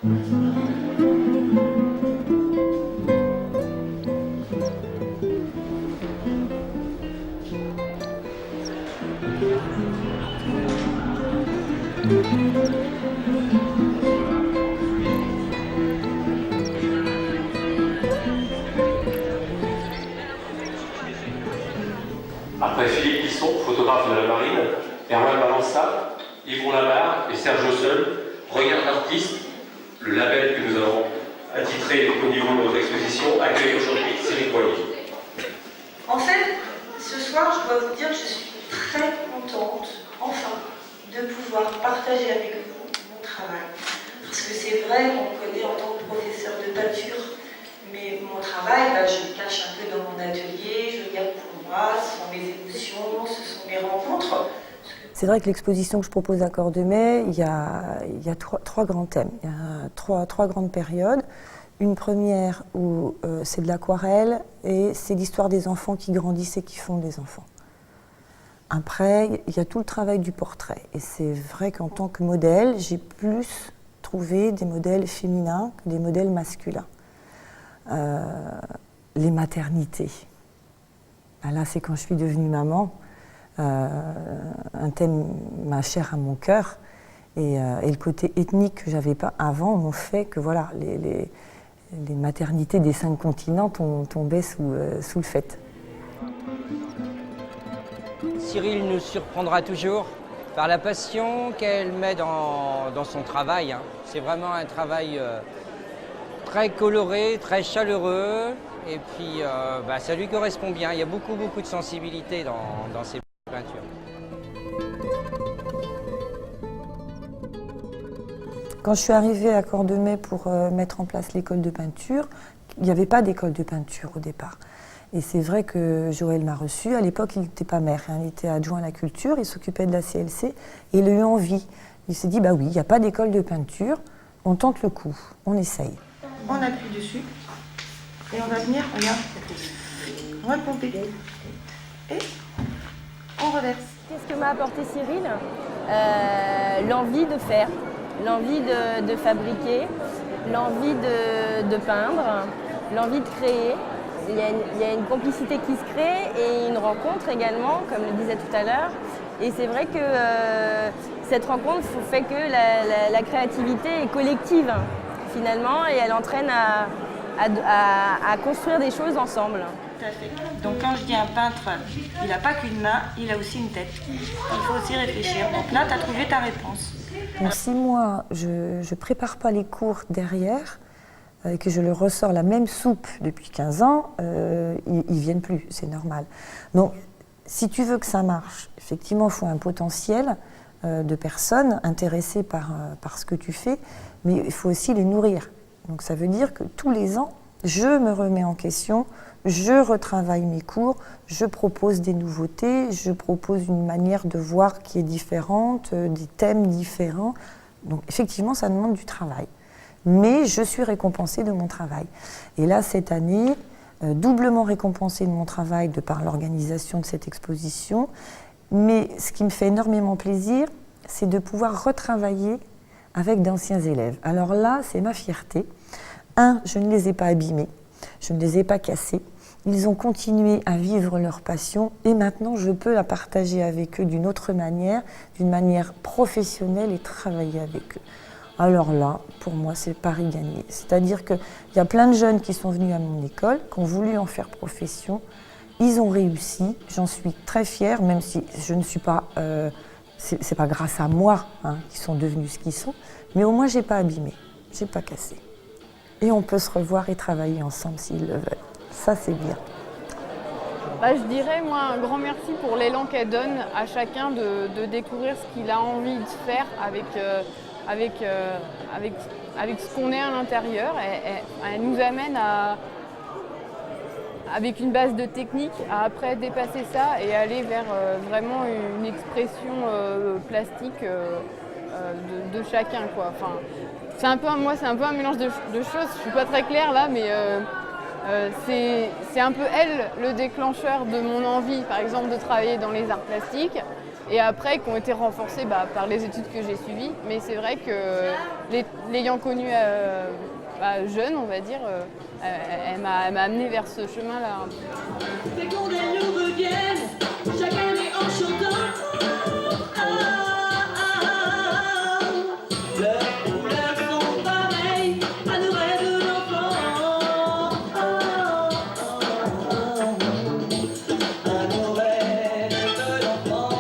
Après Philippe Lisson, photographe de la marine, Erwan Balança, Yvon Lamarre et Serge Seul, Regard d'artiste, le label que nous avons attitré au niveau de notre exposition, accueille aujourd'hui Cyril Boyer. En fait, ce soir, je dois vous dire que je suis très contente, enfin, de pouvoir partager avec vous mon travail. Parce que c'est vrai qu'on me connaît en tant que professeur de peinture, mais mon travail, je le cache un peu dans mon atelier, je le garde pour moi, ce sont mes émotions, ce sont mes rencontres. C'est vrai que l'exposition que je propose à Cordemais, il y a trois grands thèmes, il y a trois grandes périodes. Une première où c'est de l'aquarelle et c'est l'histoire des enfants qui grandissent et qui font des enfants. Après, il y a tout le travail du portrait. Et c'est vrai qu'en tant que modèle, j'ai plus trouvé des modèles féminins que des modèles masculins. Les maternités. Là, c'est quand je suis devenue maman. Un thème m'a cher à mon cœur. Et le côté ethnique que je n'avais pas avant m'ont fait que voilà, les maternités des 5 continents tombaient sous le fait. Cyril nous surprendra toujours par la passion qu'elle met dans son travail. C'est vraiment un travail très coloré, très chaleureux, et puis ça lui correspond bien. Il y a beaucoup de sensibilité dans ses peintures. Quand je suis arrivée à Cordemais pour mettre en place l'école de peinture, il n'y avait pas d'école de peinture au départ. Et c'est vrai que Joël m'a reçue. À l'époque, il n'était pas maire, il était adjoint à la culture, il s'occupait de la CLC et il a eu envie. Il s'est dit, bah oui, il n'y a pas d'école de peinture, on tente le coup, on essaye. On appuie dessus et on va venir, regarde, on va le pomper et on reverse. Qu'est-ce que m'a apporté Cyril ? L'envie de faire, l'envie de fabriquer, l'envie de peindre, l'envie de créer. Il y a une complicité qui se crée et une rencontre également, comme le disait tout à l'heure. Et c'est vrai que cette rencontre fait que la créativité est collective finalement et elle entraîne à construire des choses ensemble. Tout à fait. Donc quand je dis un peintre, il n'a pas qu'une main, il a aussi une tête. Il faut aussi réfléchir. Donc là, tu as trouvé ta réponse. Donc si moi, je ne prépare pas les cours derrière, et que je leur ressors la même soupe depuis 15 ans, ils ne viennent plus, c'est normal. Donc, si tu veux que ça marche, effectivement, il faut un potentiel de personnes intéressées par ce que tu fais, mais il faut aussi les nourrir. Donc, ça veut dire que tous les ans, je me remets en question, je retravaille mes cours, je propose des nouveautés, je propose une manière de voir qui est différente, des thèmes différents. Donc, effectivement, ça demande du travail. Mais je suis récompensée de mon travail. Et là, cette année, doublement récompensée de mon travail de par l'organisation de cette exposition. Mais ce qui me fait énormément plaisir, c'est de pouvoir retravailler avec d'anciens élèves. Alors là, c'est ma fierté. Je ne les ai pas abîmés, je ne les ai pas cassés. Ils ont continué à vivre leur passion et maintenant, je peux la partager avec eux d'une autre manière, d'une manière professionnelle et travailler avec eux. Alors là, pour moi, c'est pari gagné. C'est-à-dire qu'il y a plein de jeunes qui sont venus à mon école, qui ont voulu en faire profession. Ils ont réussi, j'en suis très fière, même si je ne suis pas... c'est pas grâce à moi qu'ils sont devenus ce qu'ils sont, mais au moins, je n'ai pas abîmé, je n'ai pas cassé. Et on peut se revoir et travailler ensemble s'ils le veulent. Ça, c'est bien. Je dirais, moi, un grand merci pour l'élan qu'elle donne à chacun de découvrir ce qu'il a envie de faire avec ce qu'on est à l'intérieur. Elle nous amène avec une base de technique à après dépasser ça et aller vers vraiment une expression plastique de chacun, quoi. Enfin, c'est un peu un mélange de choses. Je suis pas très claire là, mais C'est un peu elle le déclencheur de mon envie, par exemple, de travailler dans les arts plastiques. Et après, qui ont été renforcées par les études que j'ai suivies. Mais c'est vrai que l'ayant connue jeune, on va dire, elle m'a amenée vers ce chemin-là. Féconde, elles nous reviennent, chaque année en chantant. Leurs couleurs sont pareilles à nos rêves d'enfants. À nos rêves d'enfants.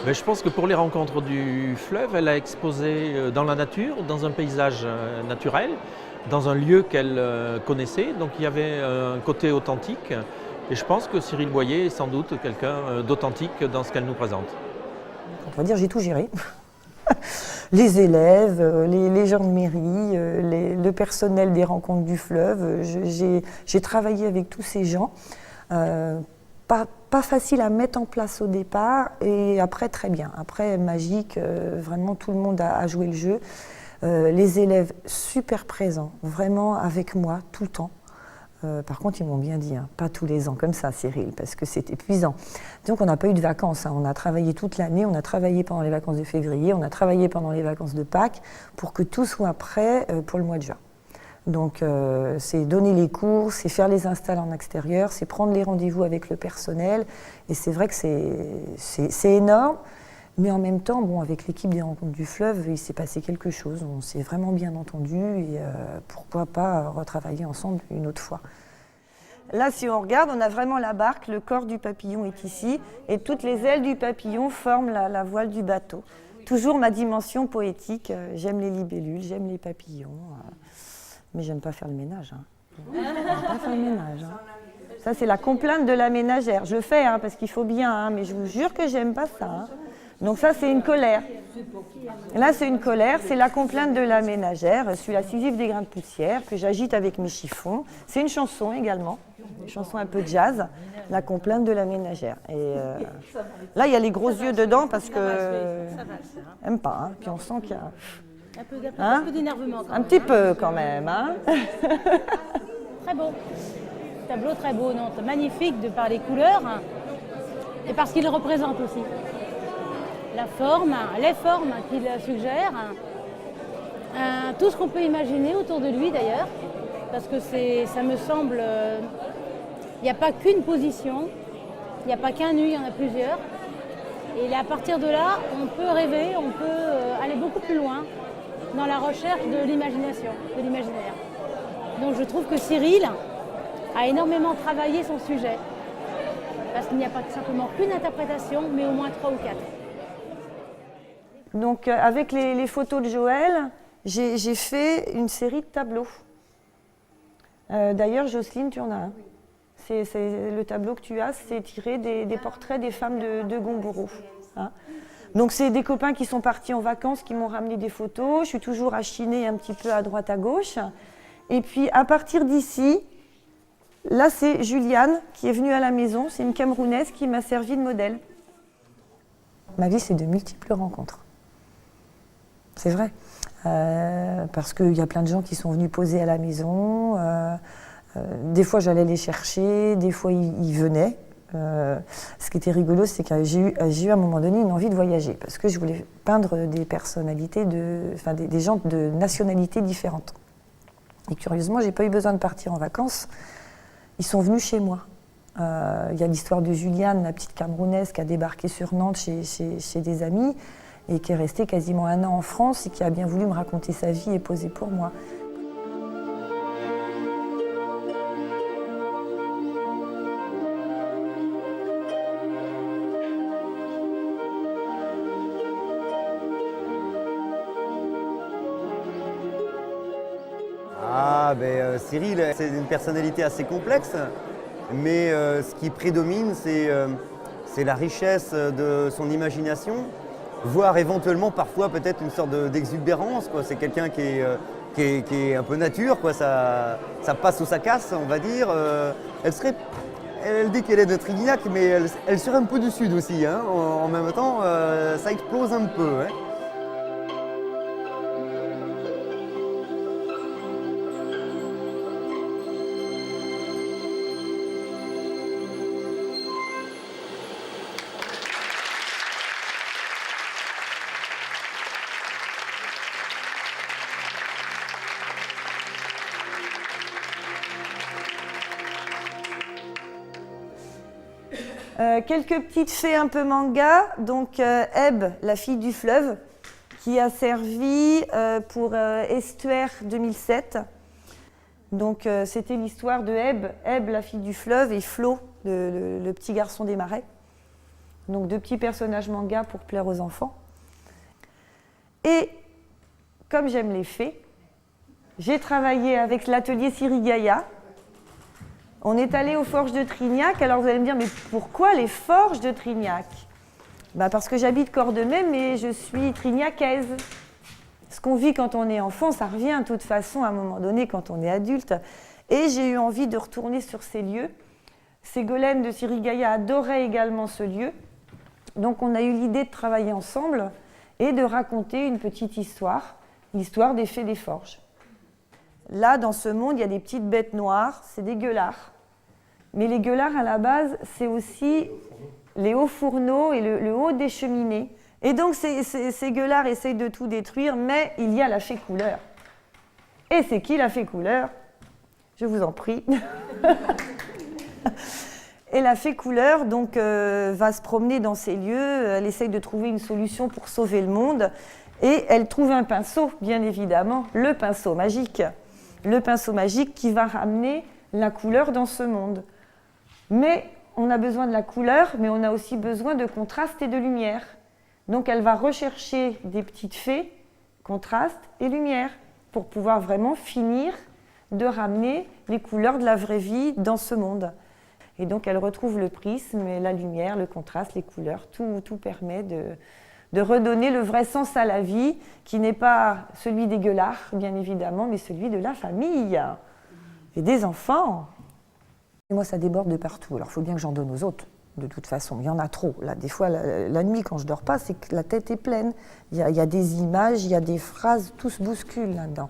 Mais je pense que pour les rencontres du fleuve, elle a exposé dans la nature, dans un paysage naturel, dans un lieu qu'elle connaissait. Donc il y avait un côté authentique. Et je pense que Cyrille Boyer est sans doute quelqu'un d'authentique dans ce qu'elle nous présente. On va dire j'ai tout géré. Les élèves, les gens de mairie, le personnel des rencontres du fleuve. J'ai travaillé avec tous ces gens. Pas facile à mettre en place au départ et après très bien. Après magique, vraiment tout le monde a joué le jeu. Les élèves super présents, vraiment avec moi tout le temps. Par contre, ils m'ont bien dit, hein, pas tous les ans comme ça, Cyril, parce que c'est épuisant. Donc on n'a pas eu de vacances, hein. On a travaillé toute l'année, on a travaillé pendant les vacances de février, on a travaillé pendant les vacances de Pâques pour que tout soit prêt pour le mois de juin. Donc c'est donner les cours, c'est faire les installs en extérieur, c'est prendre les rendez-vous avec le personnel. Et c'est vrai que c'est énorme, mais en même temps, bon, avec l'équipe des rencontres du fleuve, il s'est passé quelque chose. On s'est vraiment bien entendu et pourquoi pas retravailler ensemble une autre fois. Là, si on regarde, on a vraiment la barque, le corps du papillon est ici et toutes les ailes du papillon forment la voile du bateau. Toujours ma dimension poétique, j'aime les libellules, j'aime les papillons. Mais j'aime pas faire le ménage. Hein. J'aime pas faire le ménage. Hein. Ça, c'est la complainte de la ménagère. Je le fais hein, parce qu'il faut bien, hein, mais je vous jure que j'aime pas ça. Hein. Donc ça, c'est une colère. Là, c'est une colère, c'est la complainte de la ménagère. Je suis la Sisyphe des grains de poussière que j'agite avec mes chiffons. C'est une chanson également, une chanson un peu jazz, la complainte de la ménagère. Et là, il y a les gros yeux dedans parce que aime pas. Hein. Puis on sent qu'il y a un peu d'énervement quand même. Un petit peu quand même. Hein. Très beau. Tableau très beau, non, magnifique de par les couleurs et parce qu'il représente aussi. La forme, les formes qu'il suggère, tout ce qu'on peut imaginer autour de lui d'ailleurs, parce que ça me semble, il n'y a pas qu'une position, il n'y a pas qu'un nu, il y en a plusieurs. Et à partir de là, on peut rêver, on peut aller beaucoup plus loin dans la recherche de l'imagination, de l'imaginaire. Donc je trouve que Cyril a énormément travaillé son sujet, parce qu'il n'y a pas simplement qu'une interprétation, mais au moins 3 ou 4. Donc avec les photos de Joël, j'ai fait une série de tableaux. D'ailleurs, Jocelyne, tu en as un. C'est le tableau que tu as, c'est tiré des portraits des femmes de Gombourou. Hein. Donc c'est des copains qui sont partis en vacances, qui m'ont ramené des photos. Je suis toujours à chiner un petit peu à droite, à gauche. Et puis à partir d'ici, là c'est Juliane qui est venue à la maison. C'est une Camerounaise qui m'a servi de modèle. Ma vie, c'est de multiples rencontres. C'est vrai. Parce qu'il y a plein de gens qui sont venus poser à la maison. Des fois, j'allais les chercher. Des fois, ils venaient. Ce qui était rigolo, c'est que j'ai eu à un moment donné une envie de voyager parce que je voulais peindre des personnalités, des gens de nationalités différentes. Et curieusement, j'ai pas eu besoin de partir en vacances. Ils sont venus chez moi. Il y a l'histoire de Juliane, la petite Camerounaise qui a débarqué sur Nantes chez des amis et qui est restée quasiment 1 an en France et qui a bien voulu me raconter sa vie et poser pour moi. Cyril, c'est une personnalité assez complexe, mais ce qui prédomine, c'est la richesse de son imagination, voire éventuellement parfois peut-être une sorte d'exubérance. C'est quelqu'un qui est un peu nature, quoi. Ça passe ou ça casse, on va dire. Elle dit qu'elle est de Trignac, mais elle serait un peu du sud aussi. Hein. En même temps, ça explose un peu. Hein. Quelques petites fées un peu manga. Donc Eb, la fille du fleuve, qui a servi pour Estuaire 2007. Donc c'était l'histoire de Eb, la fille du fleuve, et Flo, le petit garçon des marais. Donc 2 petits personnages manga pour plaire aux enfants. Et comme j'aime les fées, j'ai travaillé avec l'atelier Sirigaya. On est allé aux forges de Trignac. Alors vous allez me dire, mais pourquoi les forges de Trignac? Parce que j'habite Cordemais, mais je suis trignacaise. Ce qu'on vit quand on est enfant, ça revient de toute façon à un moment donné quand on est adulte. Et j'ai eu envie de retourner sur ces lieux. Ségolène de Sirigaya adorait également ce lieu. Donc on a eu l'idée de travailler ensemble et de raconter une petite histoire, l'histoire des fées des forges. Là, dans ce monde, il y a des petites bêtes noires, c'est des gueulards. Mais les gueulards, à la base, c'est aussi les hauts fourneaux et le haut des cheminées. Et donc, ces gueulards essayent de tout détruire, mais il y a la fée couleur. Et c'est qui la fée couleur? Je vous en prie. Et la fée couleur donc, va se promener dans ces lieux, elle essaye de trouver une solution pour sauver le monde, et elle trouve un pinceau, bien évidemment, le pinceau magique. Le pinceau magique qui va ramener la couleur dans ce monde. Mais on a besoin de la couleur, mais on a aussi besoin de contraste et de lumière. Donc elle va rechercher des petites fées, contraste et lumière, pour pouvoir vraiment finir de ramener les couleurs de la vraie vie dans ce monde. Et donc elle retrouve le prisme, la lumière, le contraste, les couleurs, tout permet de redonner le vrai sens à la vie, qui n'est pas celui des gueulards, bien évidemment, mais celui de la famille et des enfants. Et moi, ça déborde de partout. Alors, il faut bien que j'en donne aux autres, de toute façon. Il y en a trop. Là, des fois, la nuit, quand je ne dors pas, c'est que la tête est pleine. Il y a des images, il y a des phrases, tout se bouscule là-dedans.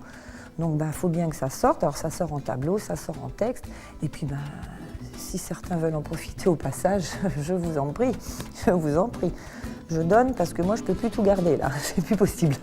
Donc, il faut bien que ça sorte. Alors, ça sort en tableau, ça sort en texte. Et puis, si certains veulent en profiter au passage, je vous en prie, je vous en prie. Je donne parce que moi, je ne peux plus tout garder, là. C'est plus possible.